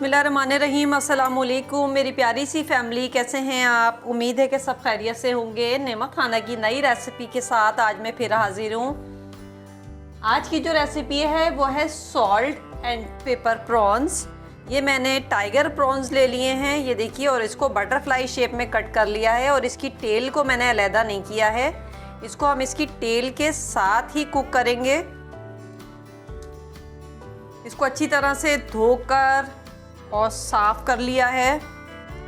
बिस्मिल्लाहिर्रहमानिर्रहीम। अस्सलाम वालेकुम मेरी प्यारी सी फैमिली, कैसे हैं आप? उम्मीद है कि सब खैरियत से होंगे। नेमत खाना की नई रेसिपी के साथ आज मैं फिर हाजिर हूँ। आज की जो रेसिपी है वो है सॉल्ट एंड पेपर प्रॉन्स। ये मैंने टाइगर प्रॉन्स ले लिए हैं, ये देखिए, और इसको बटरफ्लाई शेप में कट कर लिया है और इसकी टेल को मैंने अलहदा नहीं किया है। इसको हम इसकी टेल के साथ ही कुक करेंगे। इसको अच्छी तरह से धोकर और साफ़ कर लिया है।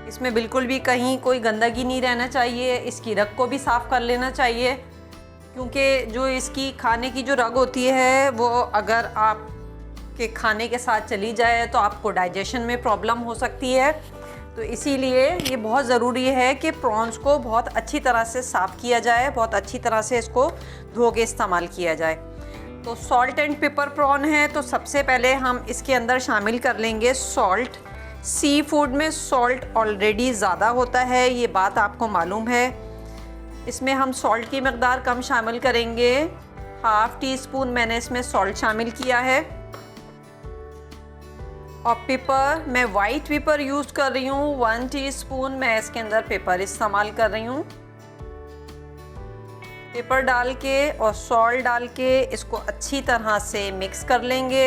इसमें बिल्कुल भी कहीं कोई गंदगी नहीं रहना चाहिए। इसकी रग को भी साफ़ कर लेना चाहिए, क्योंकि जो इसकी खाने की जो रग होती है वो अगर आप के खाने के साथ चली जाए तो आपको डाइजेशन में प्रॉब्लम हो सकती है। तो इसीलिए ये बहुत ज़रूरी है कि प्रॉन्स को बहुत अच्छी तरह से साफ़ किया जाए, बहुत अच्छी तरह से इसको धो के इस्तेमाल किया जाए। तो सॉल्ट एंड पेपर प्रॉन है, तो सबसे पहले हम इसके अंदर शामिल कर लेंगे सॉल्ट। सी फूड में सॉल्ट ऑलरेडी ज़्यादा होता है, ये बात आपको मालूम है। इसमें हम सॉल्ट की मकदार कम शामिल करेंगे। हाफ़ टी स्पून मैंने इसमें सॉल्ट शामिल किया है। और पेपर, मैं वाइट पेपर यूज़ कर रही हूँ। 1 टीस्पून मैं इसके अंदर पेपर इस्तेमाल कर रही हूँ। पेपर डाल के और सॉल्ट डाल के इसको अच्छी तरह से मिक्स कर लेंगे।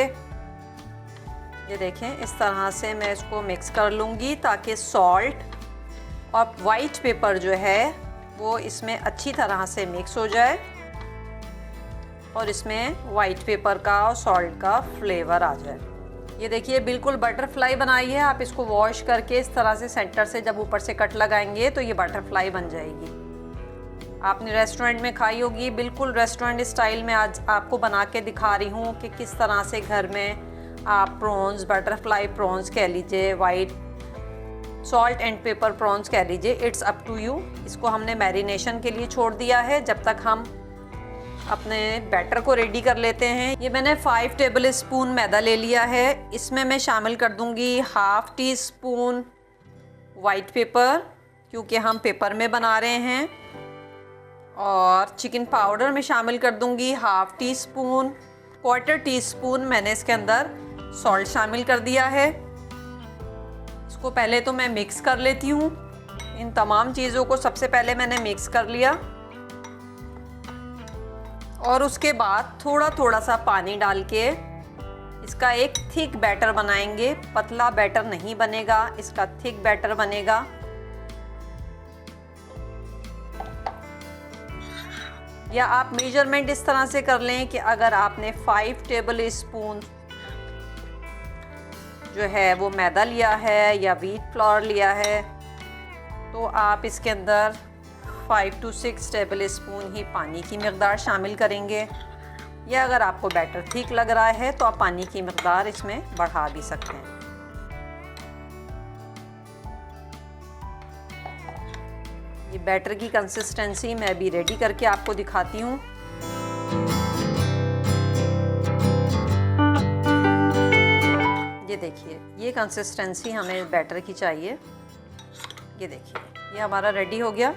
ये देखें, इस तरह से मैं इसको मिक्स कर लूँगी ताकि सॉल्ट और वाइट पेपर जो है वो इसमें अच्छी तरह से मिक्स हो जाए और इसमें वाइट पेपर का और सॉल्ट का फ्लेवर आ जाए। ये देखिए, बिल्कुल बटरफ्लाई बनाई है। आप इसको वॉश करके इस तरह से सेंटर से जब ऊपर से कट लगाएंगे तो ये बटरफ्लाई बन जाएगी। आपने रेस्टोरेंट में खाई होगी, बिल्कुल रेस्टोरेंट स्टाइल में आज आपको बना के दिखा रही हूँ कि किस तरह से घर में आप प्रॉन्स, बटरफ्लाई प्रॉन्स कह लीजिए, white salt and paper prawns कह लीजिए, इट्स अप टू यू। इसको हमने मैरिनेशन के लिए छोड़ दिया है जब तक हम अपने बैटर को रेडी कर लेते हैं। ये मैंने 5 टेबल स्पून मैदा ले लिया है। इसमें मैं शामिल कर दूँगी half tea spoon white paper, क्योंकि हम पेपर में बना रहे हैं। और चिकन पाउडर में शामिल कर दूंगी हाफ़ टी स्पून। 1/4 टीस्पून मैंने इसके अंदर सॉल्ट शामिल कर दिया है। इसको पहले तो मैं मिक्स कर लेती हूँ। इन तमाम चीज़ों को सबसे पहले मैंने मिक्स कर लिया और उसके बाद थोड़ा थोड़ा सा पानी डाल के इसका एक थिक बैटर बनाएंगे। पतला बैटर नहीं बनेगा, इसका थिक बैटर बनेगा। या आप मेजरमेंट इस तरह से कर लें कि अगर आपने 5 टेबल स्पून जो है वो मैदा लिया है या व्हीट फ्लोर लिया है, तो आप इसके अंदर 5 to 6 टेबल स्पून ही पानी की मकदार शामिल करेंगे। या अगर आपको बैटर ठीक लग रहा है तो आप पानी की मकदार इसमें बढ़ा भी सकते हैं। ये बैटर की कंसिस्टेंसी मैं अभी रेडी करके आपको दिखाती हूँ। ये देखिए, ये कंसिस्टेंसी हमें बैटर की चाहिए। ये देखिए, ये हमारा रेडी हो गया।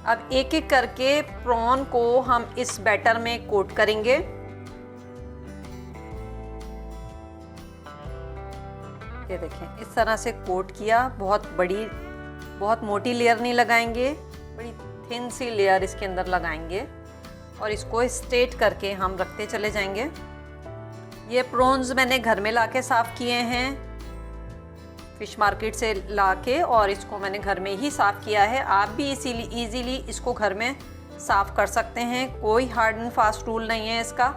अब एक एक करके प्रॉन को हम इस बैटर में कोट करेंगे। ये देखें, इस तरह से कोट किया। बहुत मोटी लेयर नहीं लगाएंगे, बड़ी थिन सी लेयर इसके अंदर लगाएंगे और इसको स्ट्रेट करके हम रखते चले जाएंगे। ये प्रॉन्स मैंने घर में लाके साफ़ किए हैं, फ़िश मार्केट से लाके, और इसको मैंने घर में ही साफ़ किया है। आप भी इजीली इसको घर में साफ़ कर सकते हैं। कोई हार्ड एंड फास्ट रूल नहीं है इसका,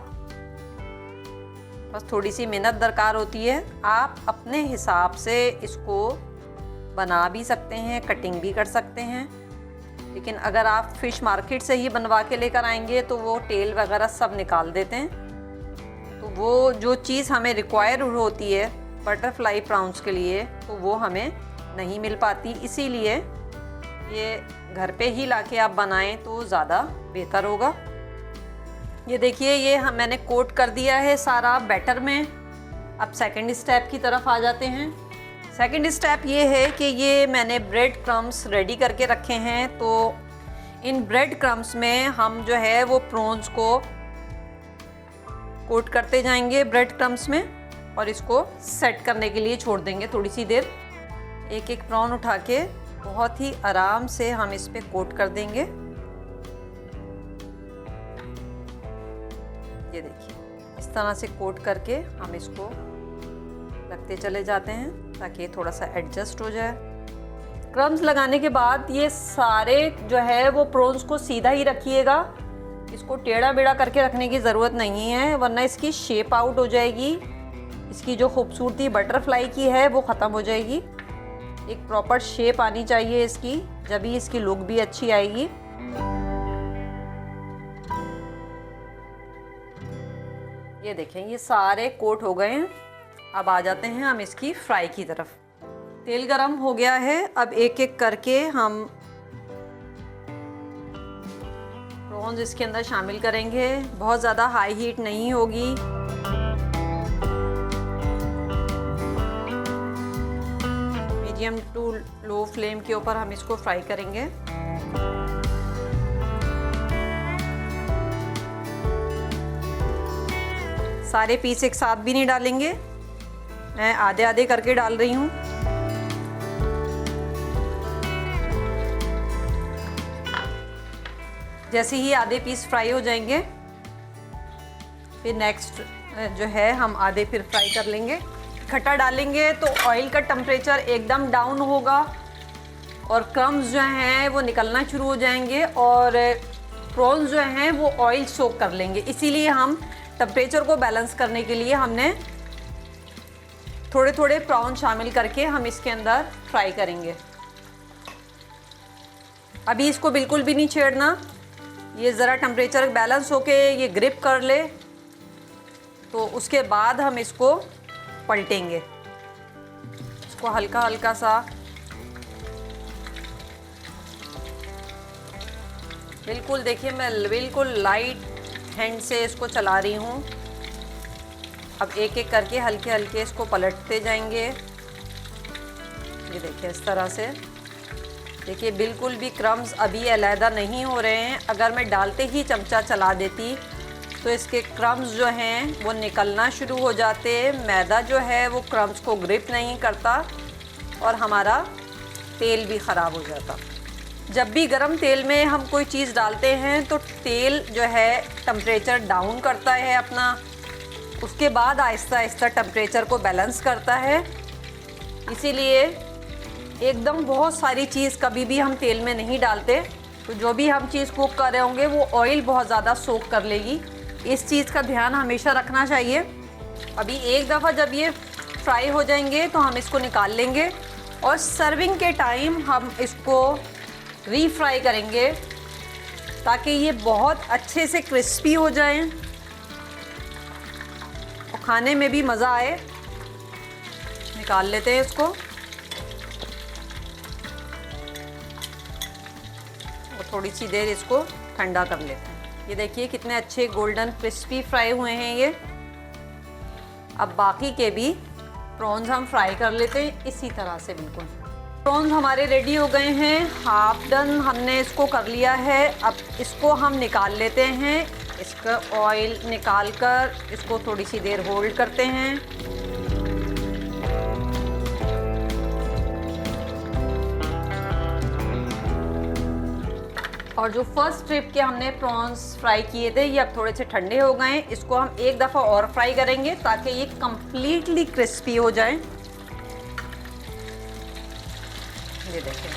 बस थोड़ी सी मेहनत दरकार होती है। आप अपने हिसाब से इसको बना भी सकते हैं, कटिंग भी कर सकते हैं। लेकिन अगर आप फ़िश मार्केट से ही बनवा के लेकर आएंगे तो वो टेल वगैरह सब निकाल देते हैं। तो वो जो चीज़ हमें रिक्वायर होती है बटरफ्लाई प्रॉन्स के लिए, तो वो हमें नहीं मिल पाती। इसीलिए ये घर पे ही लाके आप बनाएं तो ज़्यादा बेहतर होगा। ये देखिए, ये मैंने कोट कर दिया है सारा बैटर में। अब सेकंड स्टेप की तरफ आ जाते हैं। सेकंड स्टेप ये है कि ये मैंने ब्रेड क्रम्स रेडी करके रखे हैं। तो इन ब्रेड क्रम्स में हम जो है वो प्रॉन्स को कोट करते जाएंगे ब्रेड क्रम्स में और इसको सेट करने के लिए छोड़ देंगे थोड़ी सी देर। एक एक प्रॉन उठा के बहुत ही आराम से हम इस पे कोट कर देंगे। ये देखिए, इस तरह से कोट करके हम इसको रखते चले जाते हैं ताकि ये थोड़ा सा एडजस्ट हो जाए। क्रम्स लगाने के बाद ये सारे जो है वो प्रॉन्स को सीधा ही रखिएगा, इसको टेढ़ा बेड़ा करके रखने की ज़रूरत नहीं है, वरना इसकी शेप आउट हो जाएगी, इसकी जो खूबसूरती बटरफ्लाई की है वो ख़त्म हो जाएगी। एक प्रॉपर शेप आनी चाहिए इसकी, जब ही इसकी लुक भी अच्छी आएगी। ये देखें, ये सारे कोट हो गए हैं। अब आ जाते हैं हम इसकी फ्राई की तरफ। तेल गरम हो गया है, अब एक एक करके हम प्रॉन्स इसके अंदर शामिल करेंगे। बहुत ज़्यादा हाई हीट नहीं होगी। मीडियम टू लो फ्लेम के ऊपर हम इसको फ्राई करेंगे। सारे पीस एक साथ भी नहीं डालेंगे, मैं आधे आधे करके डाल रही हूँ। जैसे ही आधे पीस फ्राई हो जाएंगे फिर नेक्स्ट जो है हम आधे फिर फ्राई कर लेंगे। खट्टा डालेंगे तो ऑयल का टेम्परेचर एकदम डाउन होगा और क्रम्स जो हैं वो निकलना शुरू हो जाएंगे और प्रॉन्स जो हैं वो ऑयल सोक कर लेंगे। इसीलिए हम टेम्परेचर को बैलेंस करने के लिए हमने थोड़े थोड़े प्रॉन शामिल करके हम इसके अंदर फ्राई करेंगे। अभी इसको बिल्कुल भी नहीं छेड़ना, ये ज़रा टेम्परेचर बैलेंस होके ये ग्रिप कर ले तो उसके बाद हम इसको पलटेंगे। इसको हल्का हल्का सा बिल्कुल, देखिए मैं बिल्कुल लाइट हैंड से इसको चला रही हूँ। अब एक एक करके हल्के हल्के इसको पलटते जाएंगे। ये देखिए इस तरह से, देखिए बिल्कुल भी क्रम्स अभी अलहदा नहीं हो रहे हैं। अगर मैं डालते ही चमचा चला देती तो इसके क्रम्स जो हैं वो निकलना शुरू हो जाते। मैदा जो है वो क्रम्स को ग्रिप नहीं करता और हमारा तेल भी ख़राब हो जाता। जब भी गरम तेल में हम कोई चीज़ डालते हैं तो तेल जो है टेम्परेचर डाउन करता है अपना, उसके बाद आहिस्ता आहिस्ता टेम्परेचर को बैलेंस करता है। इसीलिए एकदम बहुत सारी चीज़ कभी भी हम तेल में नहीं डालते, तो जो भी हम चीज़ कुक कर रहे होंगे वो ऑयल बहुत ज़्यादा सोक कर लेगी। इस चीज़ का ध्यान हमेशा रखना चाहिए। अभी एक दफ़ा जब ये फ्राई हो जाएंगे तो हम इसको निकाल लेंगे और सर्विंग के टाइम हम इसको रीफ्राई करेंगे ताकि ये बहुत अच्छे से क्रिस्पी हो जाएं और खाने में भी मज़ा आए। निकाल लेते हैं इसको और थोड़ी सी देर इसको ठंडा कर लेते हैं। ये देखिए कितने अच्छे गोल्डन क्रिस्पी फ्राई हुए हैं ये। अब बाकी के भी प्रॉन्स हम फ्राई कर लेते हैं इसी तरह से। बिल्कुल प्रॉन्स हमारे रेडी हो गए हैं, हाफ डन हमने इसको कर लिया है। अब इसको हम निकाल लेते हैं। इसका ऑयल निकाल कर इसको थोड़ी सी देर होल्ड करते हैं। और जो फर्स्ट ट्रिप के हमने प्रॉन्स फ्राई किए थे ये अब थोड़े से ठंडे हो गए हैं। इसको हम एक दफ़ा और फ्राई करेंगे ताकि ये कम्प्लीटली क्रिस्पी हो जाए। ये देखें,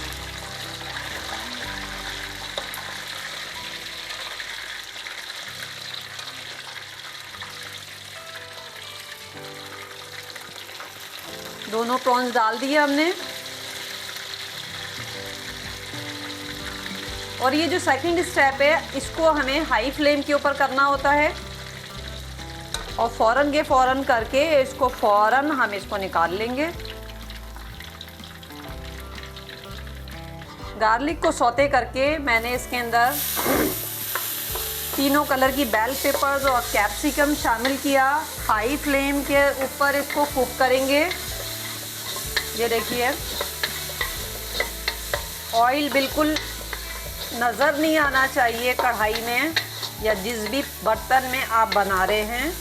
दोनों प्रॉन्स डाल दिए हमने। और ये जो सेकंड स्टेप है इसको हमें हाई फ्लेम के ऊपर करना होता है और फ़ौरन के फ़ौरन करके इसको फ़ौरन हम इसको निकाल लेंगे। गार्लिक को सौते करके मैंने इसके अंदर तीनों कलर की बेल पेपर्स और कैप्सिकम शामिल किया। हाई फ्लेम के ऊपर इसको कुक करेंगे। ये देखिए ऑयल बिल्कुल नज़र नहीं आना चाहिए कढ़ाई में या जिस भी बर्तन में आप बना रहे हैं।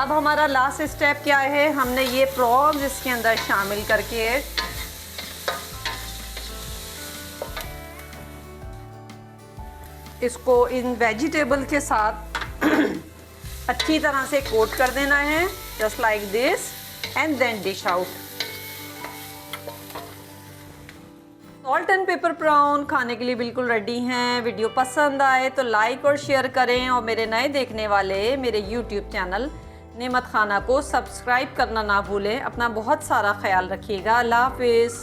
अब हमारा लास्ट स्टेप क्या है, हमने ये प्रॉन्स इसके अंदर शामिल करके इसको इन वेजिटेबल के साथ अच्छी तरह से कोट कर देना है, just like this, and then dish out. Salt and pepper prawn खाने के लिए बिल्कुल रेडी हैं। वीडियो पसंद आए तो लाइक और शेयर करें, और मेरे नए देखने वाले मेरे यूट्यूब चैनल नेमत खाना को सब्सक्राइब करना ना भूलें। अपना बहुत सारा ख्याल रखिएगा। अल्लाह हाफिज़।